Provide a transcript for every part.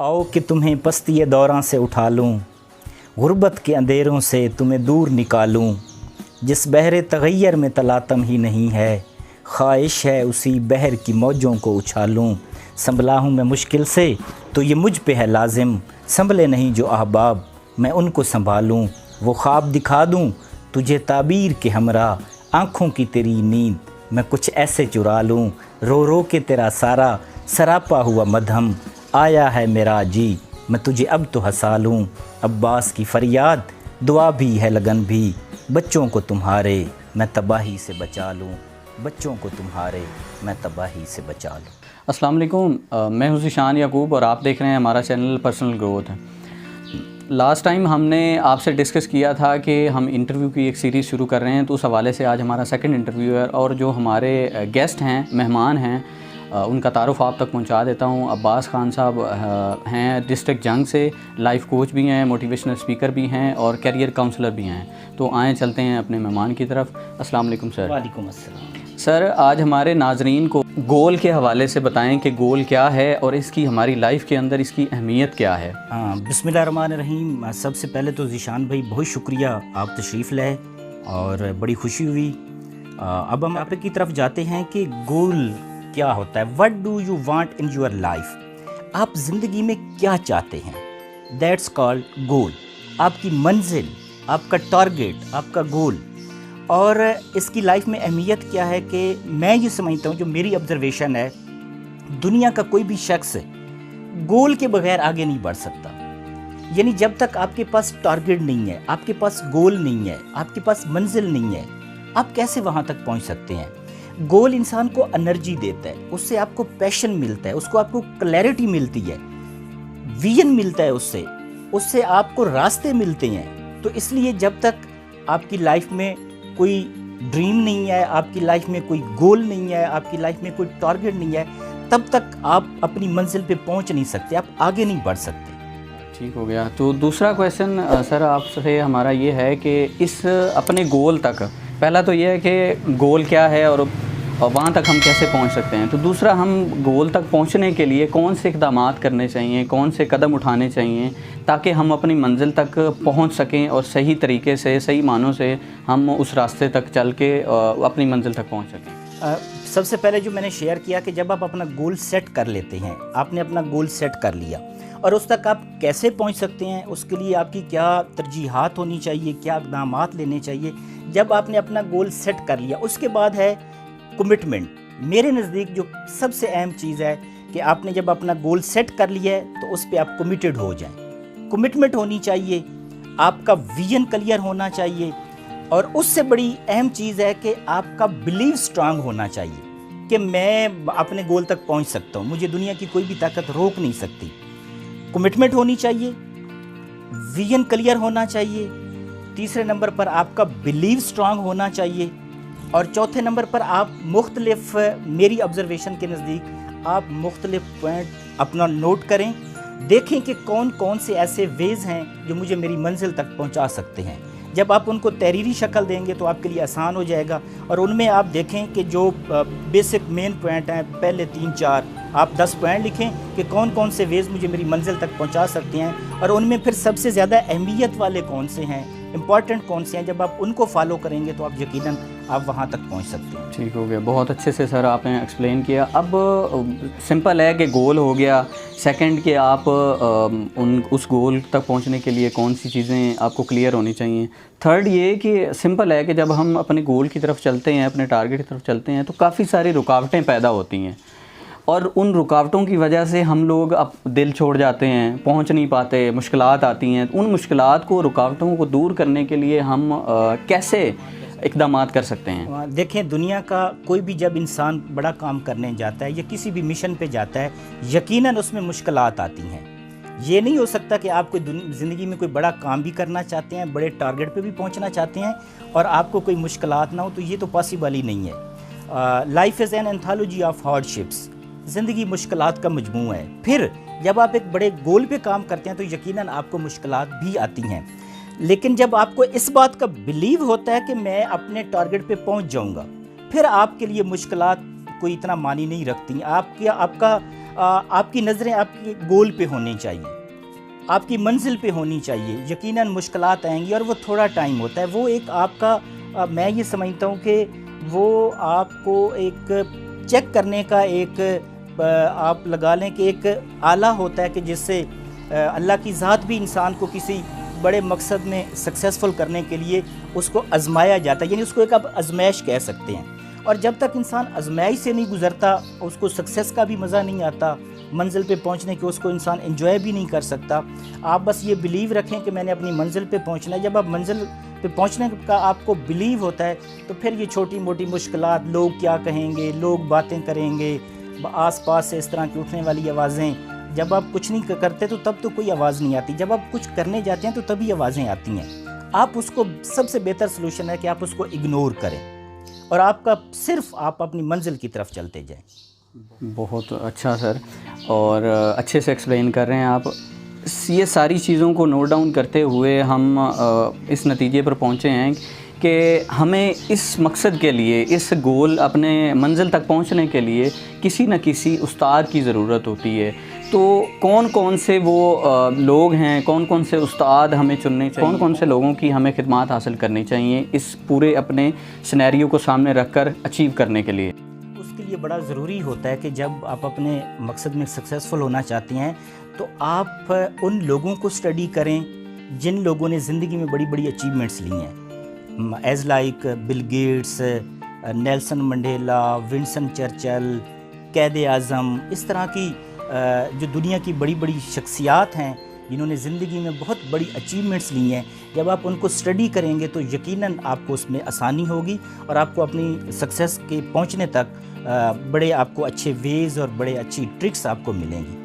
आओ कि तुम्हें पस्ती दौरां से उठा लूँ, गुर्बत के अंधेरों से तुम्हें दूर निकालूँ। जिस बहरे तगैयर में तलातम ही नहीं है, ख्वाहिश है उसी बहर की मौजों को उछालूँ। संभला हूँ मैं मुश्किल से तो ये मुझ पे है लाजिम, संभले नहीं जो अहबाब मैं उनको संभालूँ। वो ख्वाब दिखा दूँ तुझे ताबीर के हमरा, आँखों की तेरी नींद मैं कुछ ऐसे चुरा लूँ। रो रो के तेरा सारा सरापा हुआ मधम, आया है मेरा जी मैं तुझे अब तो हंसा लूँ। अब्बास की फरियाद दुआ भी है लगन भी, बच्चों को तुम्हारे मैं तबाही से बचा लूँ, बच्चों को तुम्हारे मैं तबाही से बचा लूँ। अस्सलाम वालेकुम, मैं हूं ज़ीशान याकूब और आप देख रहे हैं हमारा चैनल पर्सनल ग्रोथ है। लास्ट टाइम हमने आपसे डिस्कस किया था कि हम इंटरव्यू की एक सीरीज़ शुरू कर रहे हैं, तो उस हवाले से आज हमारा सेकंड इंटरव्यू है और जो हमारे गेस्ट हैं, मेहमान हैं, उनका तारुफ आप तक पहुंचा देता हूं। अब्बास खान साहब हैं, डिस्ट्रिक्ट जंग से, लाइफ कोच भी हैं, मोटिवेशनल स्पीकर भी हैं और कैरियर काउंसलर भी हैं। तो आएँ चलते हैं अपने मेहमान की तरफ। अस्सलाम वालेकुम सर। वालेकुम अस्सलाम। सर, आज हमारे नाजरीन को गोल के हवाले से बताएं कि गोल क्या है और इसकी हमारी लाइफ के अंदर इसकी अहमियत क्या है। बिस्मिल्लाहिर्रहमानिर्रहीम। सबसे पहले तो ज़ीशान भाई बहुत शुक्रिया, आप तशरीफ़ लाए और बड़ी खुशी हुई। अब हम आपकी तरफ जाते हैं कि गोल क्या होता है। What do you want in your life, आप ज़िंदगी में क्या चाहते हैं, दैट्स कॉल्ड गोल। आपकी मंजिल, आपका टारगेट, आपका गोल। और इसकी लाइफ में अहमियत क्या है कि मैं ये समझता हूँ, जो मेरी ऑब्जर्वेशन है, दुनिया का कोई भी शख्स गोल के बगैर आगे नहीं बढ़ सकता। यानी जब तक आपके पास टारगेट नहीं है, आपके पास गोल नहीं है, आपके पास मंजिल नहीं है, आप कैसे वहाँ तक पहुँच सकते हैं। गोल इंसान को एनर्जी देता है, उससे आपको पैशन मिलता है, उसको आपको क्लैरिटी मिलती है, विजन मिलता है, उससे आपको रास्ते मिलते हैं। तो इसलिए जब तक आपकी लाइफ में कोई ड्रीम नहीं है, आपकी लाइफ में कोई गोल नहीं है, आपकी लाइफ में कोई टारगेट नहीं है, तब तक आप अपनी मंजिल पे पहुंच नहीं सकते, आप आगे नहीं बढ़ सकते। ठीक हो गया। तो दूसरा क्वेश्चन सर आपसे हमारा ये है कि इस अपने गोल तक, पहला तो ये है कि गोल क्या है और वहाँ तक हम कैसे पहुँच सकते हैं। तो दूसरा, हम गोल तक पहुँचने के लिए कौन से इक़दामात करने चाहिए, कौन से कदम उठाने चाहिए ताकि हम अपनी मंजिल तक पहुँच सकें और सही तरीके से, सही मानों से हम उस रास्ते तक चल के अपनी मंजिल तक पहुँच सकें। सबसे पहले जो मैंने शेयर किया कि जब आप अपना गोल सेट कर लेते हैं, आपने अपना गोल सेट कर लिया और उस तक आप कैसे पहुंच सकते हैं, उसके लिए आपकी क्या तरजीहात होनी चाहिए, क्या इक़दामात लेने चाहिए। जब आपने अपना गोल सेट कर लिया, उसके बाद है कमिटमेंट। मेरे नज़दीक जो सबसे अहम चीज़ है कि आपने जब अपना गोल सेट कर लिया है तो उस पर आप कमिटेड हो जाएं। कमिटमेंट होनी चाहिए, आपका विजन क्लियर होना चाहिए और उससे बड़ी अहम चीज़ है कि आपका बिलीव स्ट्रांग होना चाहिए कि मैं अपने गोल तक पहुंच सकता हूं, मुझे दुनिया की कोई भी ताकत रोक नहीं सकती। कमिटमेंट होनी चाहिए, विजन क्लियर होना चाहिए, तीसरे नंबर पर आपका बिलीव स्ट्रांग होना चाहिए और चौथे नंबर पर आप मुख्तलिफ, मेरी ऑब्जर्वेशन के नज़दीक आप मुख्तलिफ पॉइंट अपना नोट करें, देखें कि कौन कौन से ऐसे वेज़ हैं जो मुझे मेरी मंजिल तक पहुंचा सकते हैं। जब आप उनको तहरीरी शक्ल देंगे तो आपके लिए आसान हो जाएगा और उनमें आप देखें कि जो बेसिक मेन पॉइंट हैं, पहले 3-4 आप 10 पॉइंट लिखें कि कौन कौन से वेज़ मुझे मेरी मंजिल तक पहुंचा सकते हैं और उनमें फिर सबसे ज़्यादा अहमियत वाले कौन से हैं, इम्पॉर्टेंट कौन से हैं। जब आप उनको फॉलो करेंगे तो आप यकीनन आप वहाँ तक पहुँच सकते हैं। ठीक हो गया, बहुत अच्छे से सर आपने एक्सप्लेन किया। अब सिंपल है कि गोल हो गया, सेकंड कि आप उस गोल तक पहुंचने के लिए कौन सी चीज़ें आपको क्लियर होनी चाहिए। थर्ड ये कि सिंपल है कि जब हम अपने गोल की तरफ चलते हैं, अपने टारगेट की तरफ चलते हैं, तो काफ़ी सारी रुकावटें पैदा होती हैं और उन रुकावटों की वजह से हम लोग अब दिल छोड़ जाते हैं, पहुंच नहीं पाते, मुश्किलात आती हैं। उन मुश्किलात को, रुकावटों को दूर करने के लिए हम कैसे इक़दामात कर सकते हैं। देखें, दुनिया का कोई भी जब इंसान बड़ा काम करने जाता है या किसी भी मिशन पे जाता है, यकीनन उसमें मुश्किलात आती हैं। ये नहीं हो सकता कि आप कोई ज़िंदगी में कोई बड़ा काम भी करना चाहते हैं, बड़े टारगेट पे भी पहुंचना चाहते हैं और आपको कोई मुश्किलात ना हो, तो ये तो पॉसिबल ही नहीं है। Life is an anthology of hardships, ज़िंदगी मुश्किलात का मजमू है। फिर जब आप एक बड़े गोल पे काम करते हैं तो यकीनन आपको मुश्किलात भी आती हैं, लेकिन जब आपको इस बात का बिलीव होता है कि मैं अपने टारगेट पे पहुंच जाऊंगा, फिर आपके लिए मुश्किलात कोई इतना मानी नहीं रखती। आपका آپ کی نظریں آپ کے گول پہ ہونی چاہیے، آپ کی منزل پہ ہونی چاہیے۔ یقیناً مشکلات آئیں گی اور وہ تھوڑا ٹائم ہوتا ہے، وہ ایک آپ کا میں یہ سمجھتا ہوں کہ وہ آپ کو ایک چیک کرنے کا ایک آپ لگا لیں کہ ایک آلہ ہوتا ہے کہ جس سے اللہ کی ذات بھی انسان کو کسی بڑے مقصد میں سکسیسفل کرنے کے لیے اس کو آزمایا جاتا ہے، یعنی اس کو ایک آپ آزمائش کہہ سکتے ہیں۔ اور جب تک انسان آزمائش سے نہیں گزرتا اس کو سکسیس کا بھی مزہ نہیں آتا، منزل پہ پہنچنے کے اس کو انسان انجوائے بھی نہیں کر سکتا۔ آپ بس یہ بلیو رکھیں کہ میں نے اپنی منزل پہ پہنچنا ہے۔ جب آپ منزل پہ پہنچنے کا آپ کو بلیو ہوتا ہے تو پھر یہ چھوٹی موٹی مشکلات، لوگ کیا کہیں گے، لوگ باتیں کریں گے، آس پاس سے اس طرح کی اٹھنے والی آوازیں، جب آپ کچھ نہیں کرتے تو تب تو کوئی آواز نہیں آتی، جب آپ کچھ کرنے جاتے ہیں تو تبھی آوازیں آتی ہیں۔ آپ اس کو سب سے بہتر سلوشن ہے کہ آپ اس کو اگنور کریں اور آپ کا صرف آپ اپنی منزل کی طرف چلتے جائیں۔ بہت اچھا سر، اور اچھے سے ایکسپلین کر رہے ہیں آپ۔ یہ ساری چیزوں کو نوٹ ڈاؤن کرتے ہوئے ہم اس نتیجے پر پہنچے ہیں کہ ہمیں اس مقصد کے لیے، اس گول اپنے منزل تک پہنچنے کے لیے کسی نہ کسی استاد کی ضرورت ہوتی ہے۔ تو کون کون سے وہ لوگ ہیں، کون کون سے استاد ہمیں چننے چاہیے، کون کون سے لوگوں کی ہمیں خدمات حاصل کرنی چاہیے اس پورے اپنے سینیریو کو سامنے رکھ کر اچیو کرنے کے لیے؟ اس کے لیے بڑا ضروری ہوتا ہے کہ جب آپ اپنے مقصد میں سکسیسفل ہونا چاہتے ہیں تو آپ ان لوگوں کو اسٹڈی کریں جن لوگوں نے زندگی میں بڑی بڑی اچیومنٹس لی ہیں، as like Bill Gates, Nelson Mandela, Winston Churchill, Quaid-e-Azam, اس طرح کی جو دنیا کی بڑی بڑی شخصیات ہیں جنہوں نے زندگی میں بہت بڑی اچیومنٹس لی ہیں۔ جب آپ ان کو اسٹڈی کریں گے تو یقیناً آپ کو اس میں آسانی ہوگی اور آپ کو اپنی سکسیس کے پہنچنے تک بڑے آپ کو اچھے ویز اور بڑے اچھی ٹرکس آپ کو ملیں گی۔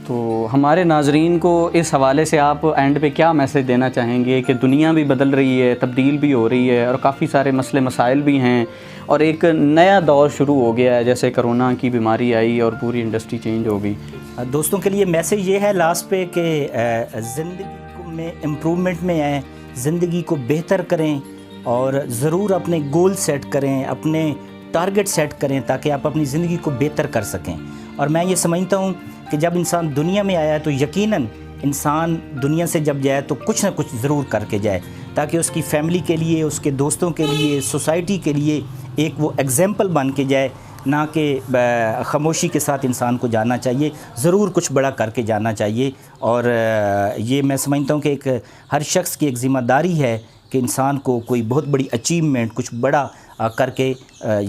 تو ہمارے ناظرین کو اس حوالے سے آپ اینڈ پہ کیا میسج دینا چاہیں گے کہ دنیا بھی بدل رہی ہے، تبدیل بھی ہو رہی ہے اور کافی سارے مسئلے مسائل بھی ہیں اور ایک نیا دور شروع ہو گیا ہے، جیسے کرونا کی بیماری آئی اور پوری انڈسٹری چینج ہو گئی؟ دوستوں کے لیے میسج یہ ہے لاسٹ پہ کہ زندگی میں امپرومنٹ میں آئیں، زندگی کو بہتر کریں اور ضرور اپنے گول سیٹ کریں، اپنے ٹارگٹ سیٹ کریں تاکہ آپ اپنی زندگی کو بہتر کر سکیں۔ اور میں یہ سمجھتا ہوں کہ جب انسان دنیا میں آیا ہے تو یقیناً انسان دنیا سے جب جائے تو کچھ نہ کچھ ضرور کر کے جائے تاکہ اس کی فیملی کے لیے، اس کے دوستوں کے لیے، سوسائٹی کے لیے ایک وہ ایگزامپل بن کے جائے، نہ کہ خاموشی کے ساتھ انسان کو جانا چاہیے، ضرور کچھ بڑا کر کے جانا چاہیے۔ اور یہ میں سمجھتا ہوں کہ ایک ہر شخص کی ایک ذمہ داری ہے کہ انسان کو کوئی بہت بڑی اچیومنٹ، کچھ بڑا کر کے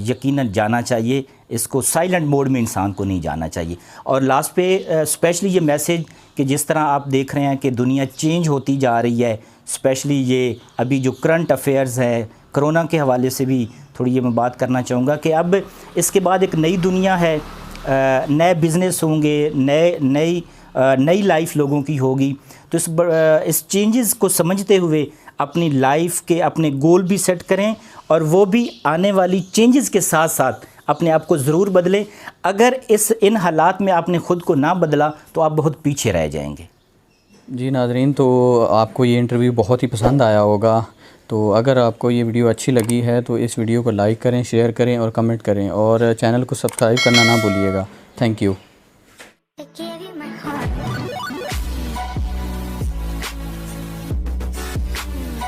یقیناً جانا چاہیے، اس کو سائلنٹ موڈ میں انسان کو نہیں جانا چاہیے۔ اور لاسٹ پہ اسپیشلی یہ میسج کہ جس طرح آپ دیکھ رہے ہیں کہ دنیا چینج ہوتی جا رہی ہے، اسپیشلی یہ ابھی جو کرنٹ افیئرز ہے کرونا کے حوالے سے بھی تھوڑی یہ میں بات کرنا چاہوں گا کہ اب اس کے بعد ایک نئی دنیا ہے، نئے بزنس ہوں گے، نئی لائف لوگوں کی ہوگی۔ تو اس چینجز کو سمجھتے ہوئے اپنی لائف کے اپنے گول بھی سیٹ کریں اور وہ بھی آنے والی چینجز کے ساتھ ساتھ اپنے آپ کو ضرور بدلیں۔ اگر ان حالات میں آپ نے خود کو نہ بدلا تو آپ بہت پیچھے رہ جائیں گے۔ جی ناظرین، تو آپ کو یہ انٹرویو بہت ہی پسند آیا ہوگا، تو اگر آپ کو یہ ویڈیو اچھی لگی ہے تو اس ویڈیو کو لائک کریں، شیئر کریں اور کمنٹ کریں، اور چینل کو سبسکرائب کرنا نہ بھولیے گا۔ Thank you.